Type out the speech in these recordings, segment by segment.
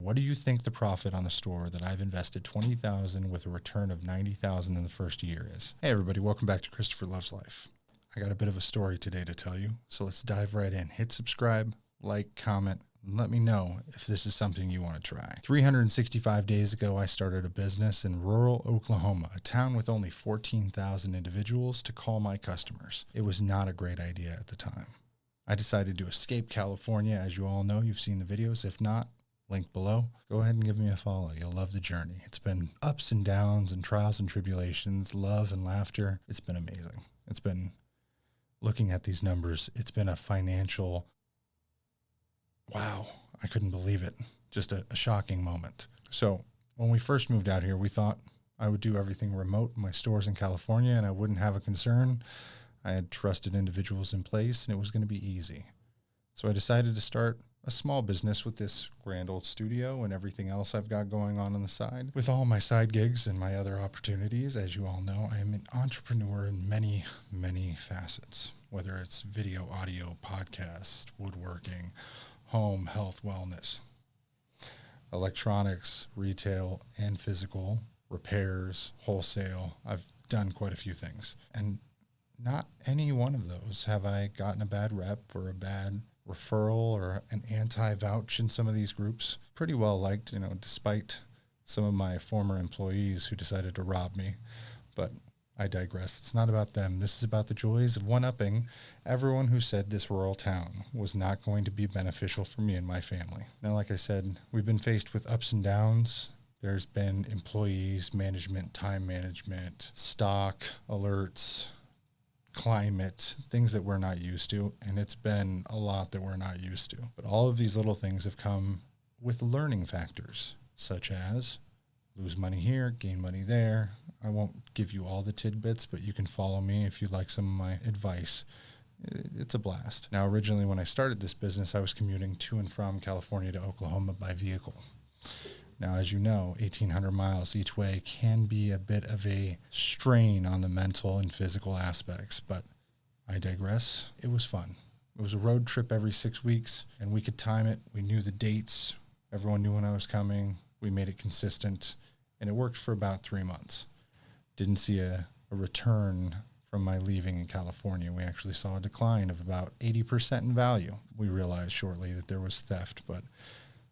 What do you think the profit on a store that I've invested $20,000 with a return of $90,000 in the first year is? Hey everybody, welcome back to Christopher Loves Life. I got a bit of a story today to tell you, so let's dive right in. Hit subscribe, like, comment, and let me know if this is something you want to try. 365 days ago, I started a business in rural Oklahoma, a town with only 14,000 individuals to call my customers. It was not a great idea at the time. I decided to escape California. As you all know, you've seen the videos. If not, link below. Go ahead and give me a follow. You'll love the journey. It's been ups and downs and trials and tribulations, love and laughter. It's been amazing. It's been, looking at these numbers, it's been a financial, wow, I couldn't believe it. Just a shocking moment. So when we first moved out here, we thought I would do everything remote in my stores in California and I wouldn't have a concern. I had trusted individuals in place and it was going to be easy. So I decided to start a small business with this grand old studio and everything else I've got going on the side. With all my side gigs and my other opportunities, as you all know, I am an entrepreneur in many, many facets, whether it's video, audio, podcast, woodworking, home, health, wellness, electronics, retail and physical, repairs, wholesale. I've done quite a few things. And not any one of those have I gotten a bad rep or a bad referral or an anti-vouch in some of these groups. Pretty well liked, despite some of my former employees who decided to rob me. But I digress. It's not about them. This is about the joys of one-upping everyone who said this rural town was not going to be beneficial for me and my family. Now, like I said, we've been faced with ups and downs. There's been employees, management, time management, stock, alerts, climate, things that we're not used to, and it's been a lot that we're not used to. But all of these little things have come with learning factors, such as lose money here, gain money there. I won't give you all the tidbits, but you can follow me if you like some of my advice. It's a blast. Now, originally when I started this business, I was commuting to and from California to Oklahoma by vehicle. Now, as you know, 1,800 miles each way can be a bit of a strain on the mental and physical aspects, but I digress. It was fun. It was a road trip every 6 weeks, and we could time it. We knew the dates. Everyone knew when I was coming. We made it consistent, and it worked for about 3 months. Didn't see a return from my leaving in California. We actually saw a decline of about 80% in value. We realized shortly that there was theft, but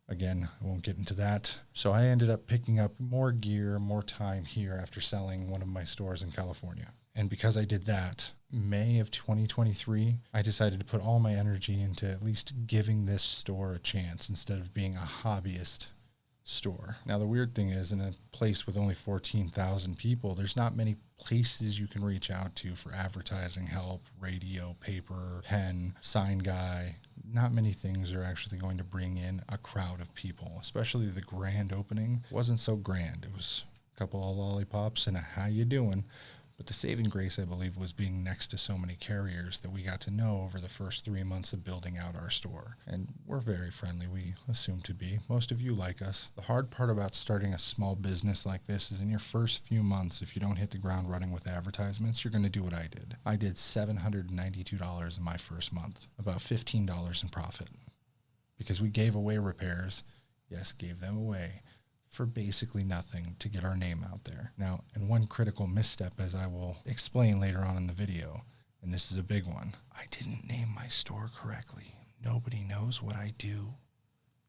again, I won't get into that. So I ended up picking up more gear, more time here after selling one of my stores in California. And because I did that, May of 2023, I decided to put all my energy into at least giving this store a chance instead of being a hobbyist store. Now, the weird thing is, in a place with only 14,000 people, there's not many places you can reach out to for advertising help, radio, paper, pen, sign guy. Not many things are actually going to bring in a crowd of people, especially the grand opening wasn't so grand. It was a couple of lollipops and a how you doing. But the saving grace, I believe, was being next to so many carriers that we got to know over the first 3 months of building out our store. And we're very friendly, we assume to be. Most of you like us. The hard part about starting a small business like this is in your first few months, if you don't hit the ground running with advertisements, you're going to do what I did. I did $792 in my first month, about $15 in profit. Because we gave away repairs, yes, gave them away, for basically nothing to get our name out there. Now, and one critical misstep, as I will explain later on in the video, and this is a big one, I didn't name my store correctly. Nobody knows what I do.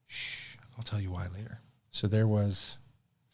Shh, I'll tell you why later. So there was,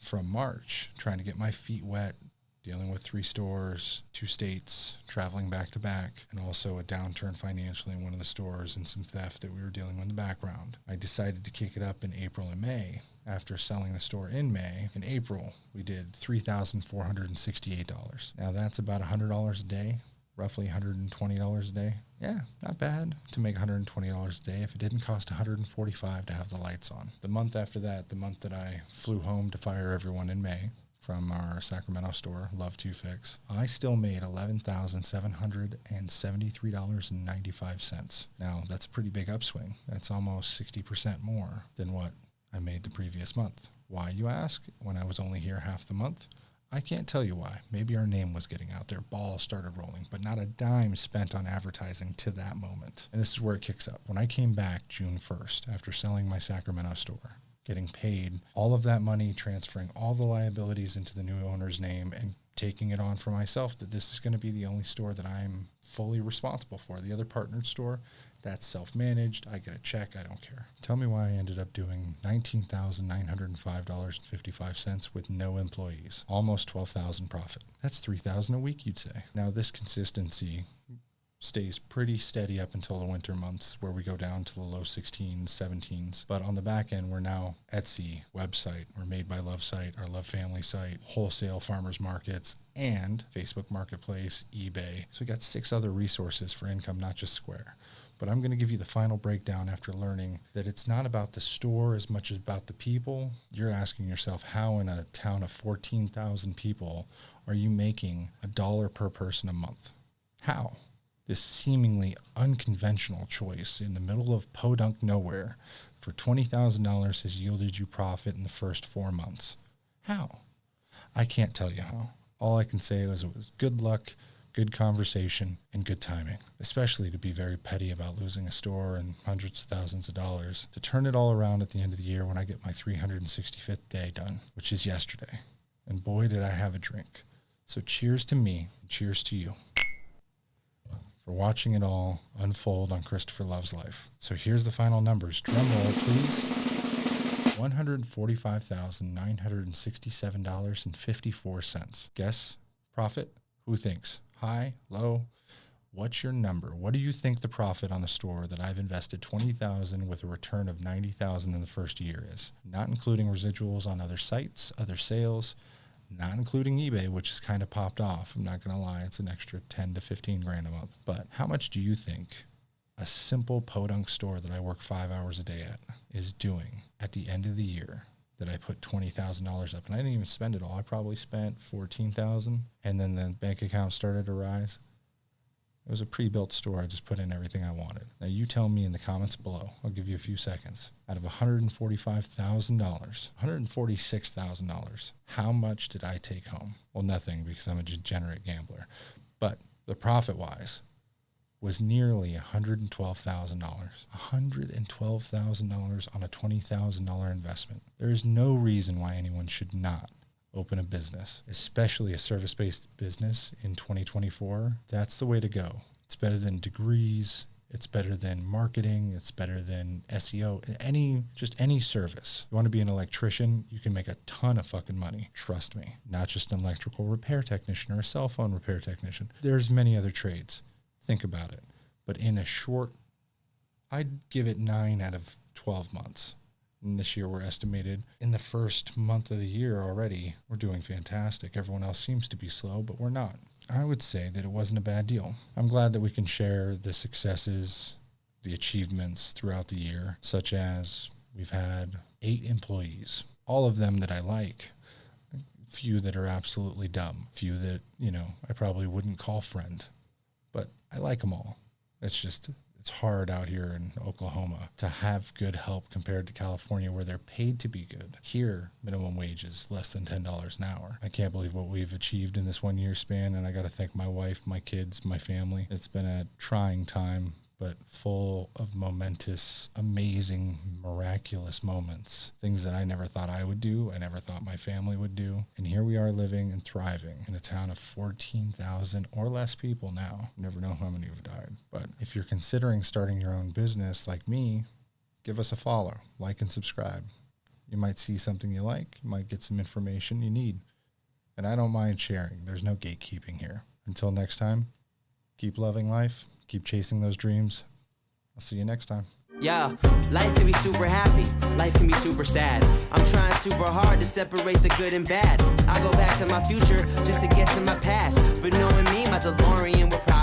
from March, trying to get my feet wet, dealing with 3 stores, 2 states, traveling back to back, and also a downturn financially in one of the stores and some theft that we were dealing with in the background. I decided to kick it up in April and May. After selling the store in May, in April, we did $3,468. Now that's about $100 a day, roughly $120 a day. Yeah, not bad to make $120 a day if it didn't cost $145 to have the lights on. The month after that, the month that I flew home to fire everyone in May, from our Sacramento store, Love to Fix, I still made $11,773.95. Now, that's a pretty big upswing. That's almost 60% more than what I made the previous month. Why, you ask? When I was only here half the month? I can't tell you why. Maybe our name was getting out there. Balls started rolling, but not a dime spent on advertising to that moment. And this is where it kicks up. When I came back June 1st, after selling my Sacramento store, getting paid, all of that money, transferring all the liabilities into the new owner's name and taking it on for myself, that this is going to be the only store that I'm fully responsible for. The other partnered store, that's self-managed. I get a check. I don't care. Tell me why I ended up doing $19,905.55 with no employees. Almost $12,000 profit. That's $3,000 a week, you'd say. Now, this consistency stays pretty steady up until the winter months where we go down to the low 16s, 17s. But on the back end, we're now Etsy website, our Made by Love site, our Love Family site, wholesale farmers markets, and Facebook Marketplace, eBay. So we got 6 other resources for income, not just Square. But I'm going to give you the final breakdown after learning that it's not about the store as much as about the people. You're asking yourself, how in a town of 14,000 people are you making $1 per person a month? How? This seemingly unconventional choice in the middle of podunk nowhere for $20,000 has yielded you profit in the first 4 months. How? I can't tell you how. All I can say is it was good luck, good conversation, and good timing, especially to be very petty about losing a store and hundreds of thousands of dollars, to turn it all around at the end of the year when I get my 365th day done, which is yesterday. And boy, did I have a drink. So cheers to me, and cheers to you for watching it all unfold on Christopher Love's Life. So here's the final numbers. Drum roll, please. $145,967.54. Guess, profit? Who thinks? High, low? What's your number? What do you think the profit on a store that I've invested $20,000 with a return of $90,000 in the first year is? Not including residuals on other sites, other sales, not including eBay, which has kind of popped off. I'm not going to lie, it's an extra 10 to 15 grand a month. But how much do you think a simple podunk store that I work 5 hours a day at is doing at the end of the year that I put $20,000 up? And I didn't even spend it all. I probably spent $14,000, and then the bank account started to rise. It was a pre-built store. I just put in everything I wanted. Now you tell me in the comments below. I'll give you a few seconds. Out of $145,000, $146,000, how much did I take home? Well, nothing, because I'm a degenerate gambler. But the profit-wise was nearly $112,000. $112,000 on a $20,000 investment. There is no reason why anyone should not open a business, especially a service-based business in 2024. That's the way to go. It's better than degrees. It's better than marketing. It's better than SEO. Any service. You want to be an electrician, you can make a ton of fucking money. Trust me. Not just an electrical repair technician or a cell phone repair technician. There's many other trades. Think about it. But in a short, I'd give it 9 out of 12 months. And this year we're estimated in the first month of the year already, we're doing fantastic. Everyone else seems to be slow, but we're not. I would say that it wasn't a bad deal. I'm glad that we can share the successes, the achievements throughout the year, such as we've had 8 employees, all of them that I like, a few that are absolutely dumb, a few that, I probably wouldn't call friend, but I like them all. It's hard out here in Oklahoma to have good help compared to California, where they're paid to be good. Here, minimum wage is less than $10 an hour. I can't believe what we've achieved in this 1 year span, and I got to thank my wife, my kids, my family. It's been a trying time, but full of momentous, amazing, miraculous moments. Things that I never thought I would do, I never thought my family would do. And here we are living and thriving in a town of 14,000 or less people now. You never know how many have died. But if you're considering starting your own business like me, give us a follow, like and subscribe. You might see something you like. You might get some information you need. And I don't mind sharing. There's no gatekeeping here. Until next time, keep loving life. Keep chasing those dreams. I'll see you next time. Yeah, life can be super happy, life can be super sad. I'm trying super hard to separate the good and bad. I go back to my future just to get to my past, but knowing me, my DeLorean will probably